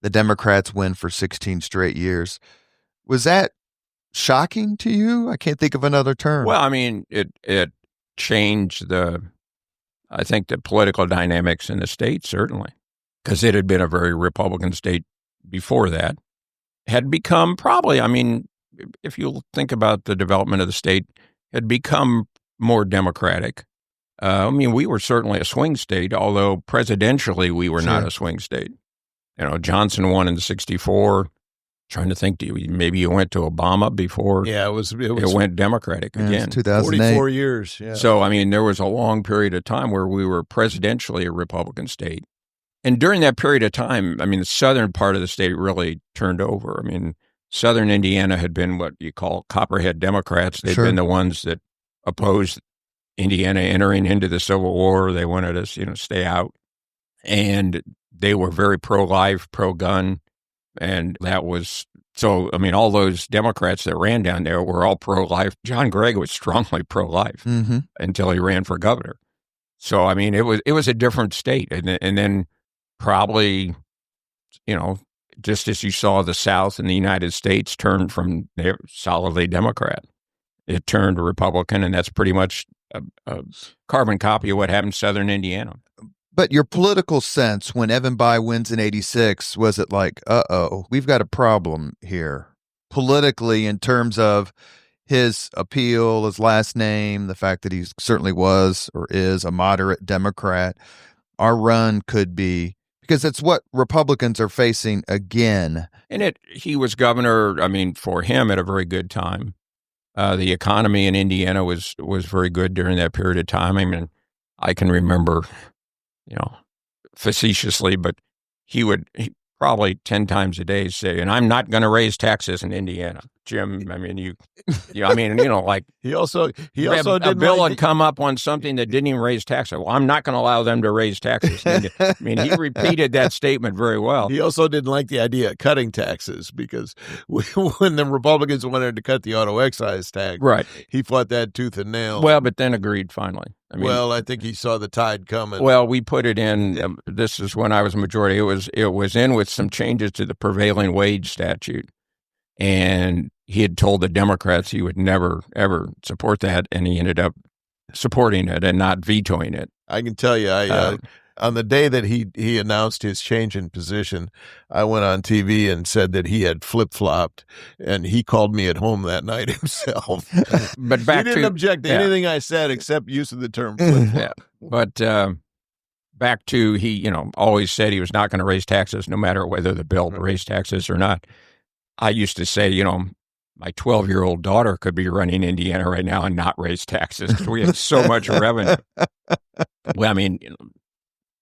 The Democrats win for 16 straight years. Was that shocking to you? I can't think of another term. Well, it changed the political dynamics in the state, certainly, because it had been a very Republican state before that. Had become probably, if you think about the development of the state, had become more Democratic. We were certainly a swing state, although presidentially we were not a swing state. Johnson won in 64. Trying to think, maybe you went to Obama before. Yeah, it went Democratic again. 2008. 44 years. Yeah. So, there was a long period of time where we were presidentially a Republican state. And during that period of time, the southern part of the state really turned over. Southern Indiana had been what you call Copperhead Democrats. They'd Sure. been the ones that opposed Indiana entering into the Civil War. They wanted us, stay out. And they were very pro-life, pro-gun. And that was, so, I mean, all those Democrats that ran down there were all pro-life. John Gregg was strongly pro-life until he ran for governor. So, I mean, it was a different state. And then probably, just as you saw the South and the United States turn from their solidly Democrat, it turned Republican, and that's pretty much a carbon copy of what happened in Southern Indiana. But your political sense when Evan Bayh wins in 86, was it like, uh-oh, we've got a problem here politically in terms of his appeal, his last name, the fact that he certainly was or is a moderate Democrat? Our run could be, because it's what Republicans are facing again. And he was governor, I mean, for him at a very good time. The economy in Indiana was very good during that period of time. I mean, I can remember, facetiously, but he probably 10 times a day say, and I'm not going to raise taxes in Indiana. Jim, I mean, like he also a bill would come up on something that didn't even raise taxes. Well, I'm not going to allow them to raise taxes. I mean, he repeated that statement very well. He also didn't like the idea of cutting taxes because when the Republicans wanted to cut the auto excise tax, right, he fought that tooth and nail. Well, but then agreed finally. I mean, I think he saw the tide coming. Well, we put it in. This is when I was a majority. It was in with some changes to the prevailing wage statute, and he had told the Democrats he would never ever support that, and he ended up supporting it and not vetoing it. I can tell you, on the day that he announced his change in position, I went on TV and said that he had flip-flopped, and he called me at home that night himself. But he didn't object to anything I said except use of the term flip-flop. Yeah. But back to he, always said he was not going to raise taxes no matter whether the bill raised taxes or not. I used to say, my 12-year-old daughter could be running Indiana right now and not raise taxes because we have so much revenue. Well, I mean,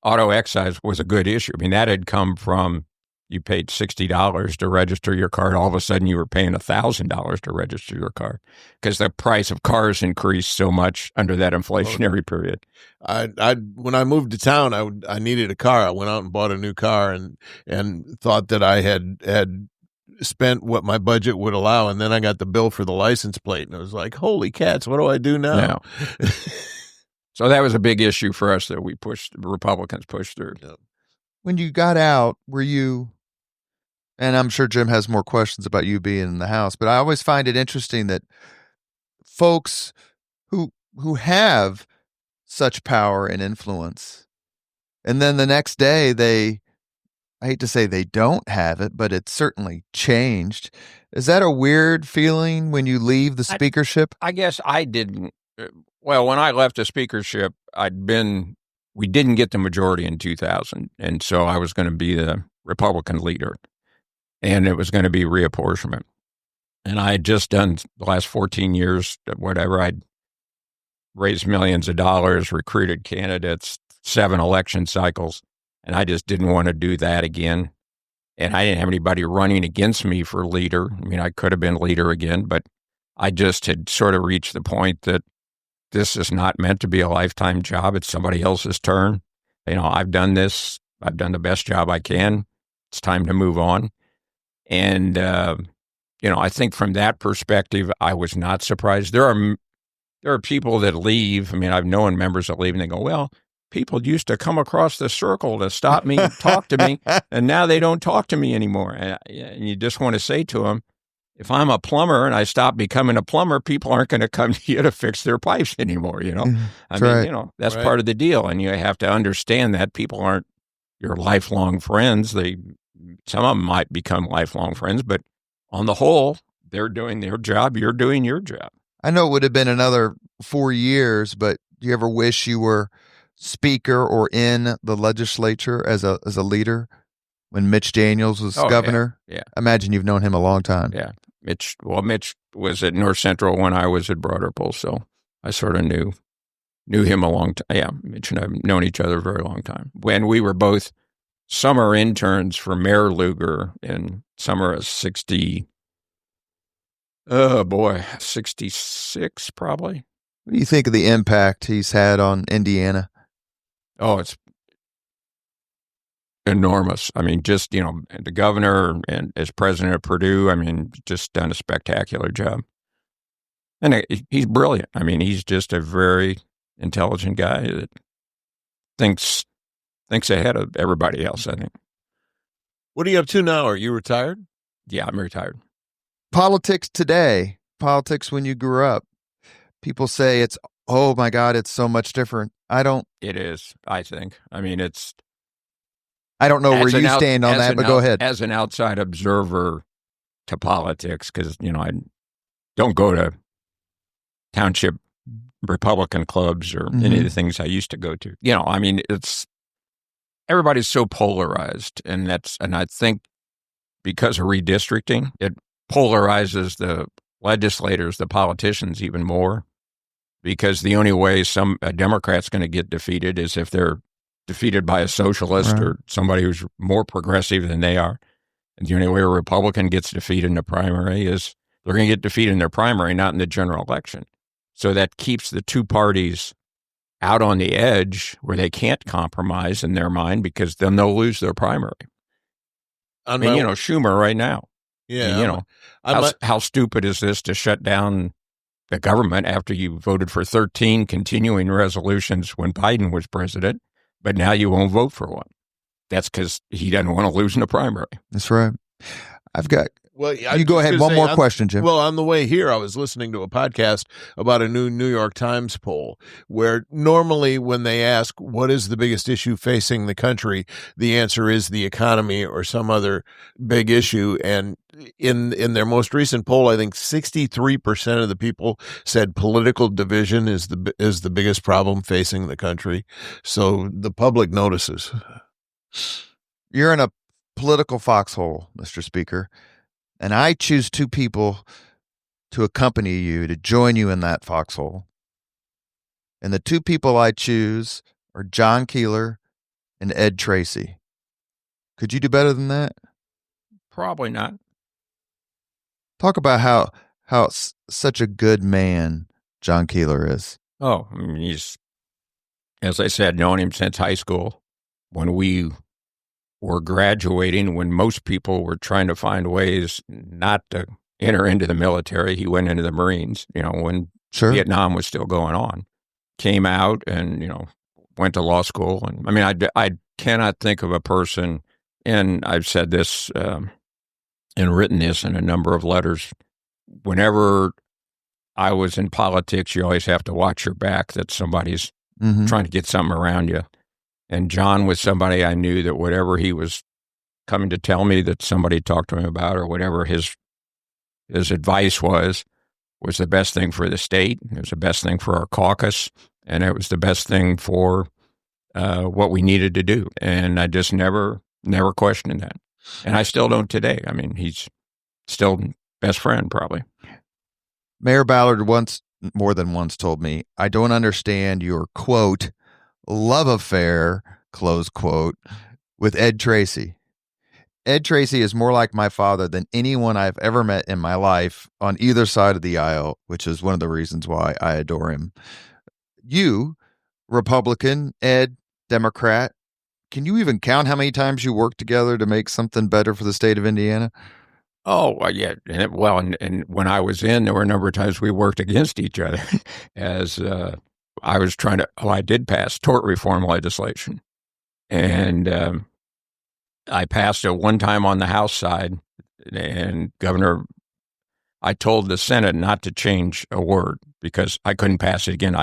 auto excise was a good issue. I mean, that had come from you paid $60 to register your car. All of a sudden, you were paying $1,000 to register your car because the price of cars increased so much under that inflationary period. When I moved to town, I needed a car. I went out and bought a new car and thought that I had spent what my budget would allow, and then I got the bill for the license plate, and I was like, "Holy cats, what do I do now?" Yeah. So that was a big issue for us that the Republicans pushed through. Yeah. When you got out, were you, and I'm sure Jim has more questions about you being in the House, but I always find it interesting that folks who have such power and influence, and then the next day I hate to say they don't have it, but it's certainly changed. Is that a weird feeling when you leave the speakership? I guess I didn't. Well, when I left the speakership, we didn't get the majority in 2000, and so I was going to be the Republican leader, and it was going to be reapportionment. And I had just done the last 14 years, whatever, I'd raised millions of dollars, recruited candidates, 7 election cycles, and I just didn't want to do that again. And I didn't have anybody running against me for leader. I mean, I could have been leader again, but I just had sort of reached the point that this is not meant to be a lifetime job. It's somebody else's turn. I've done this. I've done the best job I can. It's time to move on. And, I think from that perspective, I was not surprised. There are people that leave. I mean, I've known members that leave and they go, well, people used to come across the circle to stop me, talk to me, and now they don't talk to me anymore. And you just want to say to them, if I'm a plumber and I stop becoming a plumber, people aren't going to come to you to fix their pipes anymore, That's part of the deal. And you have to understand that people aren't your lifelong friends. Some of them might become lifelong friends, but on the whole, they're doing their job. You're doing your job. I know it would have been another 4 years, but do you ever wish you were speaker or in the legislature as a leader when Mitch Daniels was governor? Yeah. Imagine you've known him a long time. Yeah. Mitch was at North Central when I was at Broad Ripple, so I sort of knew him a long time. Yeah, Mitch and I have known each other a very long time. When we were both summer interns for Mayor Lugar in summer of 67, Oh, boy, 66 probably. What do you think of the impact he's had on Indiana? Oh, it's enormous. I mean, just, the governor and as president of Purdue, I mean, just done a spectacular job. And he's brilliant. I mean, he's just a very intelligent guy that thinks ahead of everybody else, I think. What are you up to now? Are you retired? Yeah, I'm retired. Politics today, politics when you grew up. People say it's, oh my God, it's so much different. It is, I think. I mean, I don't know where you stand on that, but go ahead. As an outside observer to politics, because, I don't go to township Republican clubs or any of the things I used to go to. I mean, everybody's so polarized, and I think because of redistricting, it polarizes the legislators, the politicians even more, because the only way a Democrat's going to get defeated is if they're defeated by a socialist or somebody who's more progressive than they are. And the only way a Republican gets defeated in the primary is they're going to get defeated in their primary, not in the general election. So that keeps the two parties out on the edge where they can't compromise in their mind, because then they'll lose their primary. Schumer right now. Yeah. How stupid is this to shut down the government after you voted for 13 continuing resolutions when Biden was president, but now you won't vote for one? That's because he doesn't want to lose in the primary. That's right. You go ahead. One more question, Jim. Well, on the way here, I was listening to a podcast about a new New York Times poll where normally when they ask what is the biggest issue facing the country, the answer is the economy or some other big issue. And in their most recent poll, I think 63% of the people said political division is the biggest problem facing the country. So the public notices. You're in a political foxhole, Mr. Speaker. And I choose two people to accompany you, to join you in that foxhole. And the two people I choose are John Keeler and Ed Tracy. Could you do better than that? Probably not. Talk about how such a good man John Keeler is. Oh, I mean, he's, as I said, known him since high school. When we were graduating, when most people were trying to find ways not to enter into the military, he went into the Marines, when Vietnam was still going on. Came out and, went to law school. And I mean, I cannot think of a person, and I've said this and written this in a number of letters. Whenever I was in politics, you always have to watch your back, that somebody's trying to get something around you. And John was somebody I knew that whatever he was coming to tell me that somebody talked to him about, or whatever his advice was the best thing for the state. It was the best thing for our caucus, and it was the best thing for what we needed to do. And I just never questioned that. And I still don't today. I mean, he's still best friend, probably. Mayor Ballard more than once told me, I don't understand your, quote, love affair, close quote, with Ed Tracy. Ed Tracy is more like my father than anyone I've ever met in my life on either side of the aisle, which is one of the reasons why I adore him. You, Republican, Ed, Democrat, can you even count how many times you worked together to make something better for the state of Indiana? Oh, yeah. And when I was in, there were a number of times we worked against each other as I was I did pass tort reform legislation. And I passed it one time on the House side, and I told the Senate not to change a word because I couldn't pass it again.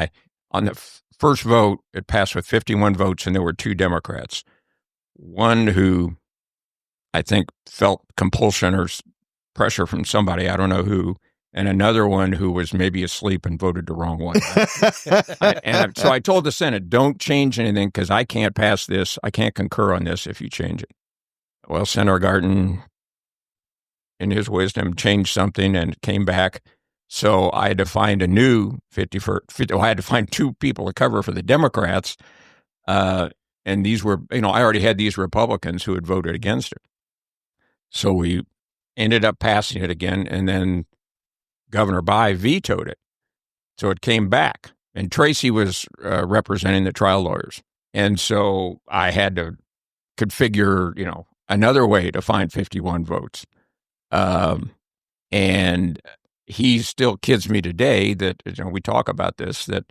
On the first vote, it passed with 51 votes, and there were two Democrats. One who I think felt compulsion or pressure from somebody, I don't know who, and another one who was maybe asleep and voted the wrong one. So I told the Senate, don't change anything because I can't pass this. I can't concur on this if you change it. Well, Senator Garten, in his wisdom, changed something and it came back. So I had to find a new I had to find two people to cover for the Democrats. And these were, I already had these Republicans who had voted against it. So we ended up passing it again. And then Governor Bai vetoed it. So it came back. And Tracy was representing the trial lawyers. And so I had to configure, another way to find 51 votes. And he still kids me today that, we talk about this, that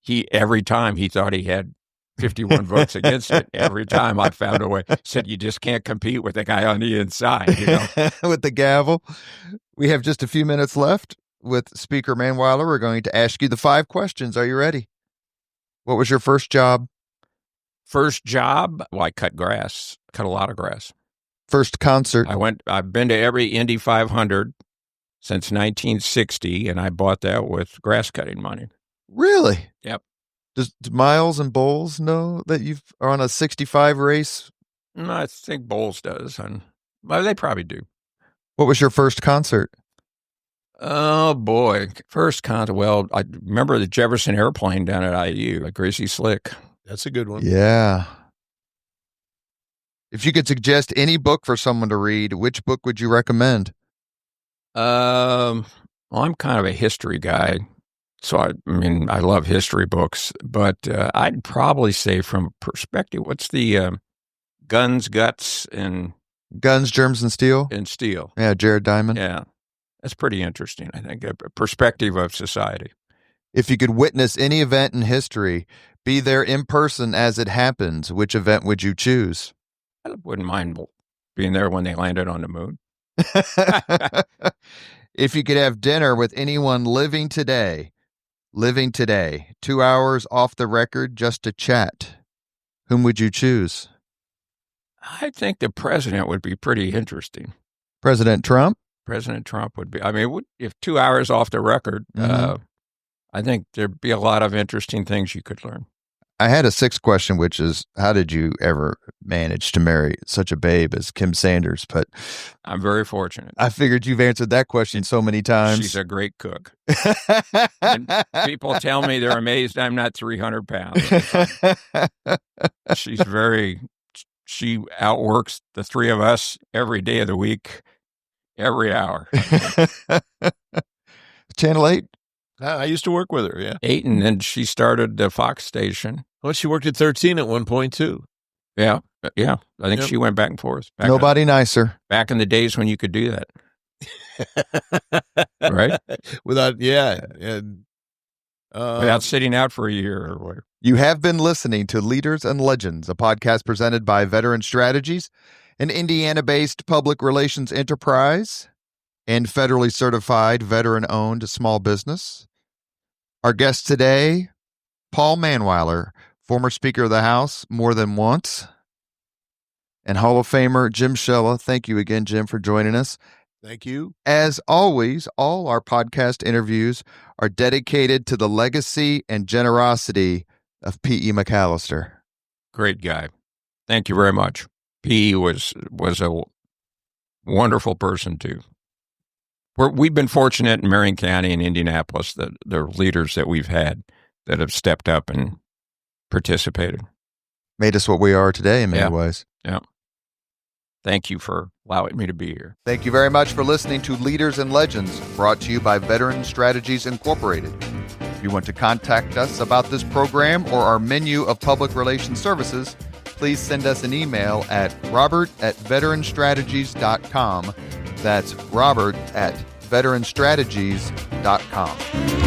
he, every time he thought he had 51 votes against it, every time I found a way, said, you just can't compete with the guy on the inside, With the gavel. We have just a few minutes left with Speaker Mannweiller. We're going to ask you the 5 questions. Are you ready? What was your first job? First job? Well, I cut a lot of grass. First concert? I've been to every Indy 500 since 1960, and I bought that with grass cutting money. Really? Yep. Does Miles and Bowles know that you are on a 65 race? No, I think Bowles does, and well, they probably do. What was your first concert? Oh, boy. First concert. Well, I remember the Jefferson Airplane down at IU, like Gracie Slick. That's a good one. Yeah. If you could suggest any book for someone to read, which book would you recommend? Well, I'm kind of a history guy, so I love history books, but I'd probably say from perspective, what's the Guns, Guts, and Guns, Germs, and Steel? And Steel. Yeah, Jared Diamond. Yeah, that's pretty interesting, I think, a perspective of society. If you could witness any event in history, be there in person as it happens, which event would you choose? I wouldn't mind being there when they landed on the moon. If you could have dinner with anyone living today, 2 hours off the record just to chat, whom would you choose? I think the president would be pretty interesting. President Trump? President Trump would be. If 2 hours off the record, I think there'd be a lot of interesting things you could learn. I had a 6th question, which is, how did you ever manage to marry such a babe as Kim Sanders? But I'm very fortunate. I figured you've answered that question so many times. She's a great cook. And people tell me they're amazed I'm not 300 pounds. She outworks the 3 of us every day of the week, every hour. Channel 8? I used to work with her, yeah. 8, and then she started the Fox station. Well, she worked at 13 at one point, too. Yeah. I think she went back and forth. Nobody nicer. Back in the days when you could do that. Right? Without sitting out for a year or whatever. You have been listening to Leaders and Legends, a podcast presented by Veteran Strategies, an Indiana-based public relations enterprise and federally certified veteran-owned small business. Our guest today, Paul Mannweiller, former Speaker of the House more than once, and Hall of Famer Jim Shella. Thank you again, Jim, for joining us. Thank you. As always, all our podcast interviews are dedicated to the legacy and generosity of P.E. McAllister. Great guy. Thank you very much. P.E. was a wonderful person, too. We've been fortunate in Marion County and Indianapolis that the leaders that we've had that have stepped up and participated. Made us what we are today in many ways. Yeah. Thank you for allowing me to be here. Thank you very much for listening to Leaders and Legends, brought to you by Veteran Strategies Incorporated. If you want to contact us about this program or our menu of public relations services, please send us an email at robert@veteranstrategies.com. That's robert@veteranstrategies.com.